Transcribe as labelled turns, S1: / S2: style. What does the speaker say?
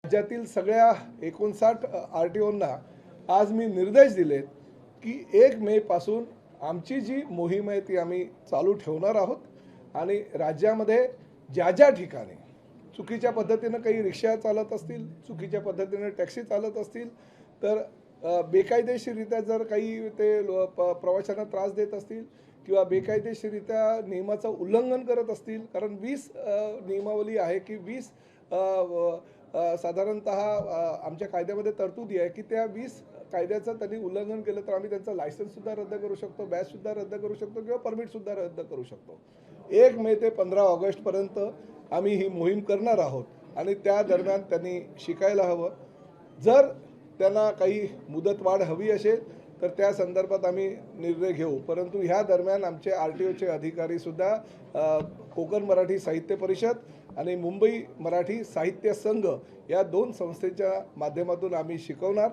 S1: राज्यातील सगळ्या 59 आर-टी-ओंना आज मी निर्देश दिलेत की 1 मे पासून आमची जी मोहीम आहे ती आम्ही चालू ठेवणार आहोत आणि राज्यामध्ये ज्या ज्या ठिकाणी चुकीच्या पद्धतीनं काही रिक्षा चालत असतील, चुकीच्या पद्धतीनं टॅक्सी चालत असतील, तर बेकायदेशीररित्या जर काही ते प्रवाशांना त्रास देत असतील किंवा बेकायदेशीररित्या नियमाचं उल्लंघन करत असतील, कारण 20 नियमावली आहे की 20 साधारणतः आमच्या कायद्यामध्ये तरतुदी आहे की त्या 20 कायद्याचं त्यांनी उल्लंघन केलं तर आम्ही त्यांचं लायसन्ससुद्धा रद्द करू शकतो, बॅचसुद्धा रद्द करू शकतो किंवा परमिटसुद्धा रद्द करू शकतो. 1 मे ते 15 ऑगस्टपर्यंत आम्ही ही मोहीम करणार आहोत आणि त्या दरम्यान त्यांनी शिकायला हवं. जर त्यांना काही मुदतवाढ हवी असेल तर त्या संदर्भात आम्ही निर्णय घेऊ. परंतु ह्या दरम्यान आमचे आर-टी-ओचे अधिकारीसुद्धा कोकण मराठी साहित्य परिषद आणि मुंबई मराठी साहित्य संघ या 2 संस्थेच्या माध्यमातून आम्ही शिकवणार.